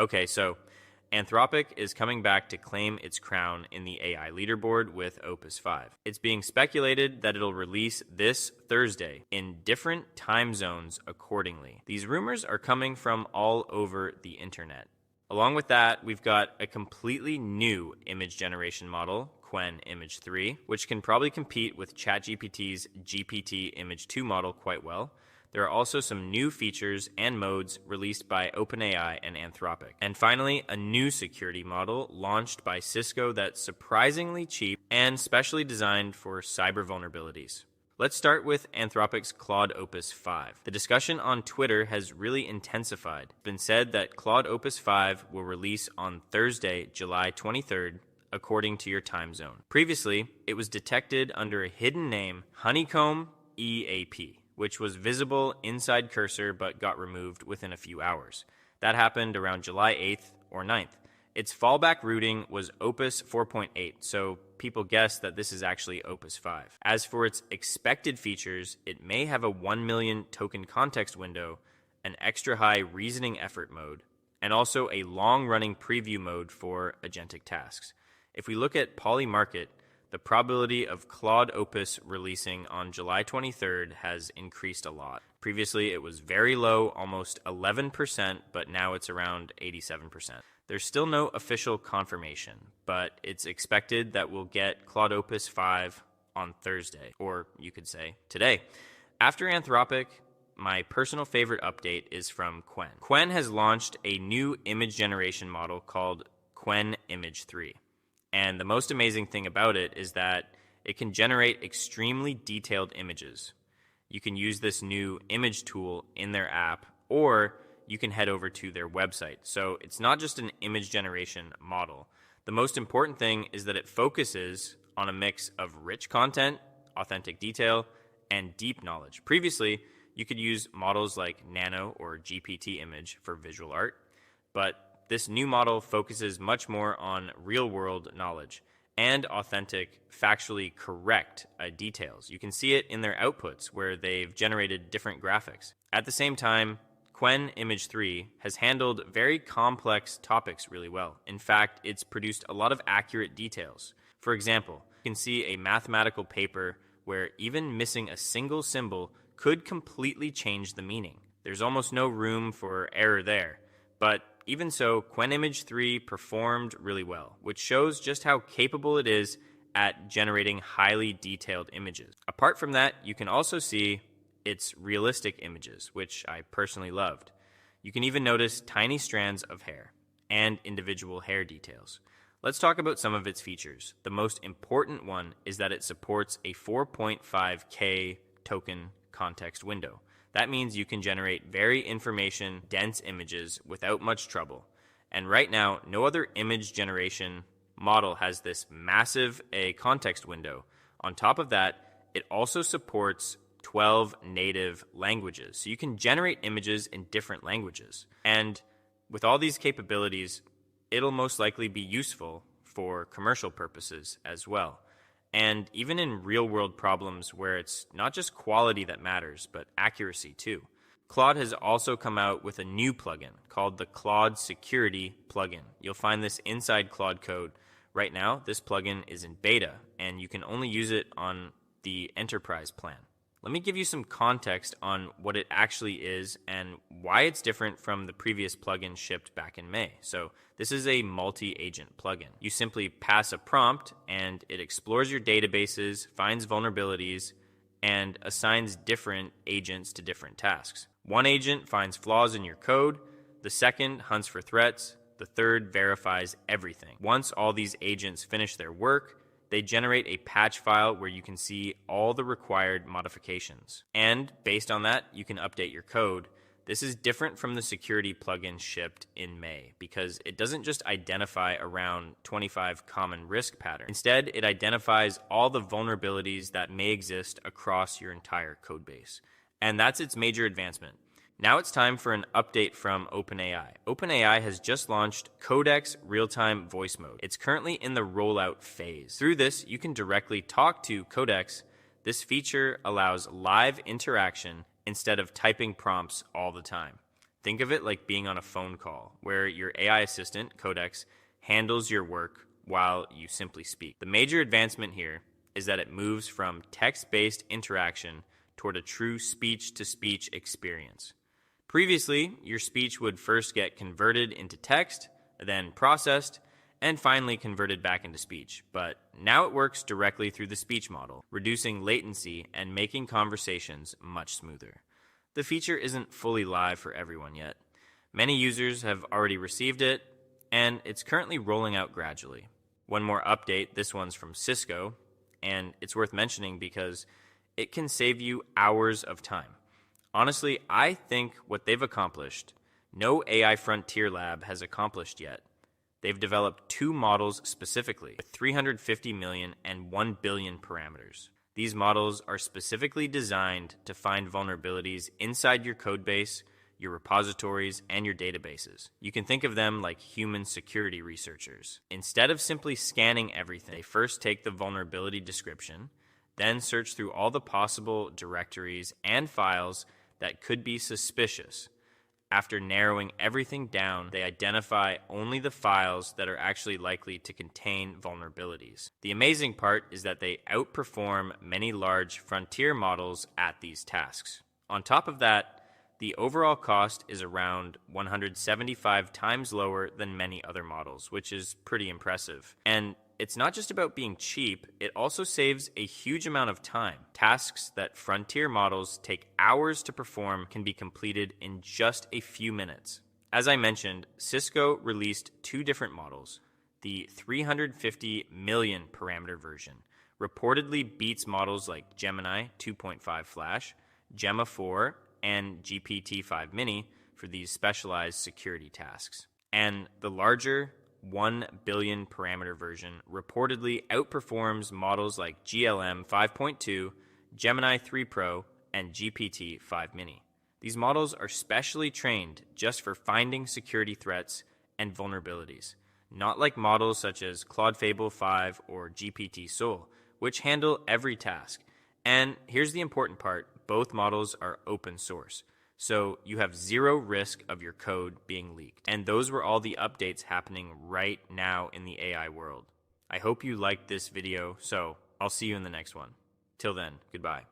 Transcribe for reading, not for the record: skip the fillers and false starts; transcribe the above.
Okay, so Anthropic is coming back to claim its crown in the AI leaderboard with Opus 5. It's being speculated that it'll release this Thursday in different time zones accordingly. These rumors are coming from all over the internet. Along with that, we've got a completely new image generation model, Qwen Image 3, which can probably compete with ChatGPT's GPT Image 2 model quite well. There are also some new features and modes released by OpenAI and Anthropic. And finally, a new security model launched by Cisco that's surprisingly cheap and specially designed for cyber vulnerabilities. Let's start with Anthropic's Claude Opus 5. The discussion on Twitter has really intensified. It's been said that Claude Opus 5 will release on Thursday, July 23rd, according to your time zone. Previously, it was detected under a hidden name, Honeycomb EAP, which was visible inside Cursor but got removed within a few hours. That happened around July 8th or 9th. Its fallback routing was Opus 4.8, so people guess that this is actually Opus 5. As for its expected features, it may have a 1 million token context window, an extra high reasoning effort mode, and also a long-running preview mode for agentic tasks. If we look at Polymarket, the probability of Claude Opus releasing on July 23rd has increased a lot. Previously, it was very low, almost 11%, but now it's around 87%. There's still no official confirmation, but it's expected that we'll get Claude Opus 5 on Thursday, or you could say today. After Anthropic, my personal favorite update is from Qwen. Qwen has launched a new image generation model called Qwen Image 3. And the most amazing thing about it is that it can generate extremely detailed images. You can use this new image tool in their app, or you can head over to their website. So it's not just an image generation model. The most important thing is that it focuses on a mix of rich content, authentic detail, and deep knowledge. Previously, you could use models like Nano or GPT Image for visual art, but this new model focuses much more on real-world knowledge and authentic, factually correct details. You can see it in their outputs where they've generated different graphics. At the same time, Qwen Image 3 has handled very complex topics really well. In fact, it's produced a lot of accurate details. For example, you can see a mathematical paper where even missing a single symbol could completely change the meaning. There's almost no room for error there. But even so, Qwen Image 3 performed really well, which shows just how capable it is at generating highly detailed images. Apart from that, you can also see its realistic images, which I personally loved. You can even notice tiny strands of hair and individual hair details. Let's talk about some of its features. The most important one is that it supports a 4.5K token context window. That means you can generate very information-dense images without much trouble. And right now, no other image generation model has this massive context window. On top of that, it also supports 12 native languages. So you can generate images in different languages. And with all these capabilities, it'll most likely be useful for commercial purposes as well. And even in real-world problems where it's not just quality that matters, but accuracy too. Claude has also come out with a new plugin called the Claude Security plugin. You'll find this inside Claude Code. Right now, this plugin is in beta, and you can only use it on the enterprise plan. Let me give you some context on what it actually is and why it's different from the previous plugin shipped back in May. So this is a multi-agent plugin. You simply pass a prompt and it explores your databases, finds vulnerabilities, and assigns different agents to different tasks. One agent finds flaws in your code, the second hunts for threats, the third verifies everything. Once all these agents finish their work, they generate a patch file where you can see all the required modifications. And based on that, you can update your code. This is different from the security plugin shipped in May because it doesn't just identify around 25 common risk patterns. Instead, it identifies all the vulnerabilities that may exist across your entire code base. And that's its major advancement. Now it's time for an update from OpenAI. OpenAI has just launched Codex real-time voice mode. It's currently in the rollout phase. Through this, you can directly talk to Codex. This feature allows live interaction instead of typing prompts all the time. Think of it like being on a phone call, where your AI assistant, Codex, handles your work while you simply speak. The major advancement here is that it moves from text-based interaction toward a true speech-to-speech experience. Previously, your speech would first get converted into text, then processed, and finally converted back into speech. But now it works directly through the speech model, reducing latency and making conversations much smoother. The feature isn't fully live for everyone yet. Many users have already received it, and it's currently rolling out gradually. One more update, this one's from Cisco, and it's worth mentioning because it can save you hours of time. Honestly, I think what they've accomplished, no AI frontier lab has accomplished yet. They've developed 2 models specifically, with 350 million and 1 billion parameters. These models are specifically designed to find vulnerabilities inside your codebase, your repositories, and your databases. You can think of them like human security researchers. Instead of simply scanning everything, they first take the vulnerability description, then search through all the possible directories and files that could be suspicious. After narrowing everything down, they identify only the files that are actually likely to contain vulnerabilities. The amazing part is that they outperform many large frontier models at these tasks. On top of that, the overall cost is around 175 times lower than many other models, which is pretty impressive. And it's not just about being cheap, it also saves a huge amount of time. Tasks that frontier models take hours to perform can be completed in just a few minutes. As I mentioned, Cisco released 2 different models. The 350 million parameter version reportedly beats models like Gemini 2.5 Flash, Gemma 4, and GPT-5 Mini for these specialized security tasks. And the larger 1 billion parameter version reportedly outperforms models like GLM 5.2, Gemini 3 Pro, and GPT-5 Mini. These models are specially trained just for finding security threats and vulnerabilities, not like models such as Claude Fable 5 or GPT Soul, which handle every task. And here's the important part, both models are open source. So you have zero risk of your code being leaked. And those were all the updates happening right now in the AI world. I hope you liked this video, so I'll see you in the next one. Till then, goodbye.